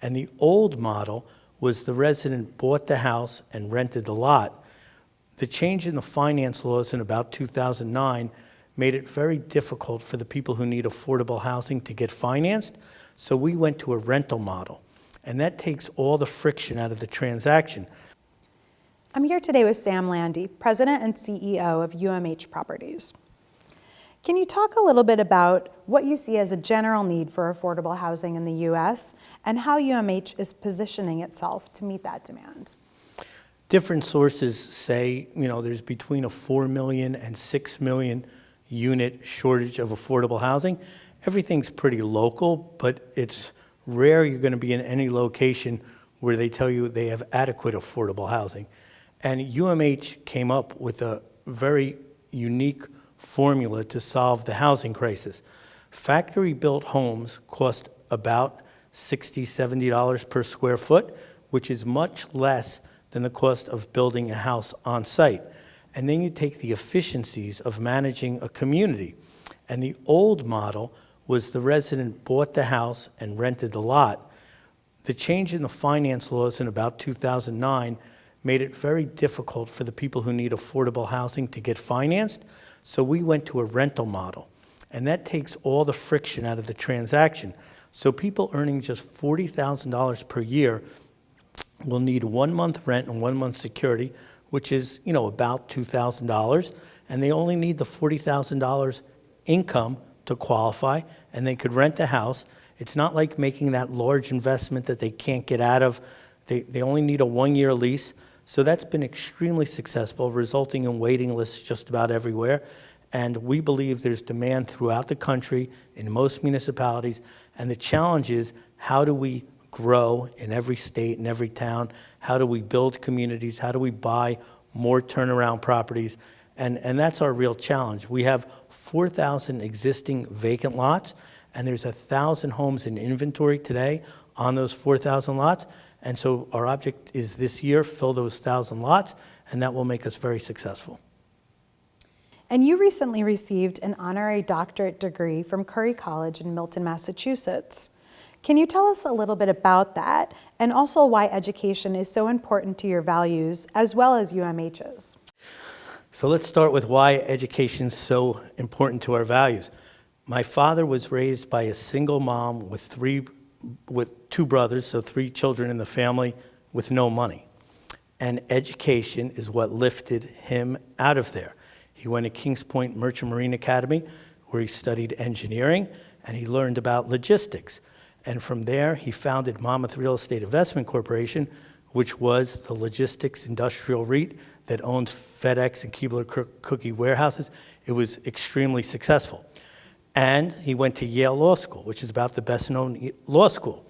And the old model was the resident bought the house and rented the lot. The change in the finance laws in about 2009 made it very difficult for the people who need affordable housing to get financed, so we went to a rental model. And that takes all the friction out of the transaction. I'm here today with Sam Landy, President and CEO of UMH Properties. Can you talk a little bit about what you see as a general need for affordable housing in the U.S. and how UMH is positioning itself to meet that demand? Different sources say, there's between a 4 million and 6 million unit shortage of affordable housing. Everything's pretty local, but it's rare you're going to be in any location where they tell you they have adequate affordable housing. And UMH came up with a very unique formula to solve the housing crisis. Factory-built homes cost about $60, $70 per square foot, which is much less than the cost of building a house on site. And then you take the efficiencies of managing a community. And the old model was the resident bought the house and rented the lot. The change in the finance laws in about 2009 made it very difficult for the people who need affordable housing to get financed, so we went to a rental model. And that takes all the friction out of the transaction. So people earning just $40,000 per year will need 1 month rent and 1 month security, which is, about $2,000, and they only need the $40,000 income to qualify, and they could rent the house. It's not like making that large investment that they can't get out of. They only need a 1-year lease. So that's been extremely successful, resulting in waiting lists just about everywhere. And we believe there's demand throughout the country in most municipalities. And the challenge is, how do we grow in every state and every town? How do we build communities? How do we buy more turnaround properties? And that's our real challenge. We have 4,000 existing vacant lots, and there's 1,000 homes in inventory today on those 4,000 lots. And so our object is this year, fill those 1,000 lots, and that will make us very successful. And you recently received an honorary doctorate degree from Curry College in Milton, Massachusetts. Can you tell us a little bit about that, and also why education is so important to your values as well as UMH's? So let's start with why education is so important to our values. My father was raised by a single mom with 2 brothers, so 3 children in the family with no money. And education is what lifted him out of there. He went to Kings Point Merchant Marine Academy, where he studied engineering, and he learned about logistics. And from there, he founded Monmouth Real Estate Investment Corporation, which was the logistics industrial REIT that owned FedEx and Keebler-Cookie warehouses. It was extremely successful. And he went to Yale Law School, which is about the best-known law school.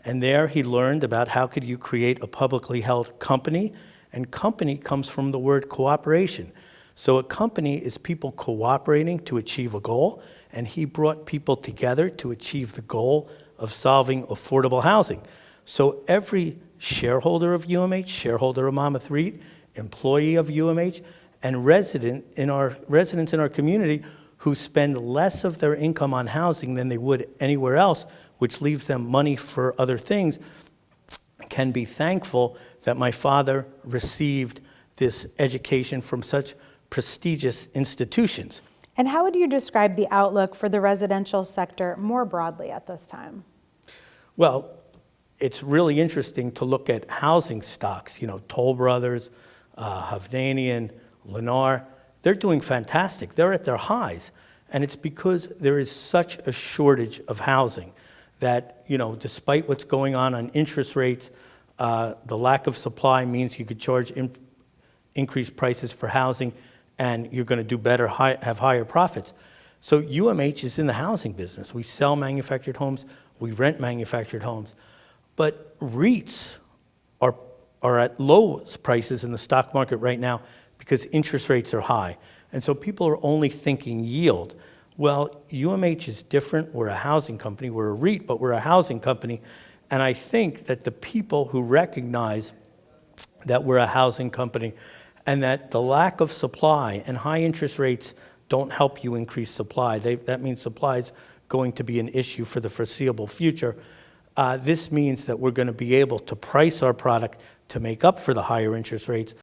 And there he learned about how could you create a publicly held company, and company comes from the word cooperation. So a company is people cooperating to achieve a goal, and he brought people together to achieve the goal of solving affordable housing. So every shareholder of UMH, shareholder of Monmouth REIT, employee of UMH, and residents in our community who spend less of their income on housing than they would anywhere else, which leaves them money for other things, can be thankful that my father received this education from such prestigious institutions. And how would you describe the outlook for the residential sector more broadly at this time? Well, it's really interesting to look at housing stocks, Toll Brothers, Hovnanian, Lennar. They're doing fantastic. They're at their highs. And it's because there is such a shortage of housing that, despite what's going on interest rates, the lack of supply means you could charge increased prices for housing, and you're going to do better, have higher profits. So UMH is in the housing business. We sell manufactured homes. We rent manufactured homes. But REITs are at low prices in the stock market right now because interest rates are high. And so people are only thinking yield. Well, UMH is different. We're a housing company. We're a REIT, but we're a housing company. And I think that the people who recognize that we're a housing company and that the lack of supply and high interest rates don't help you increase supply. That means supply is going to be an issue for the foreseeable future. This means that we're going to be able to price our product to make up for the higher interest rates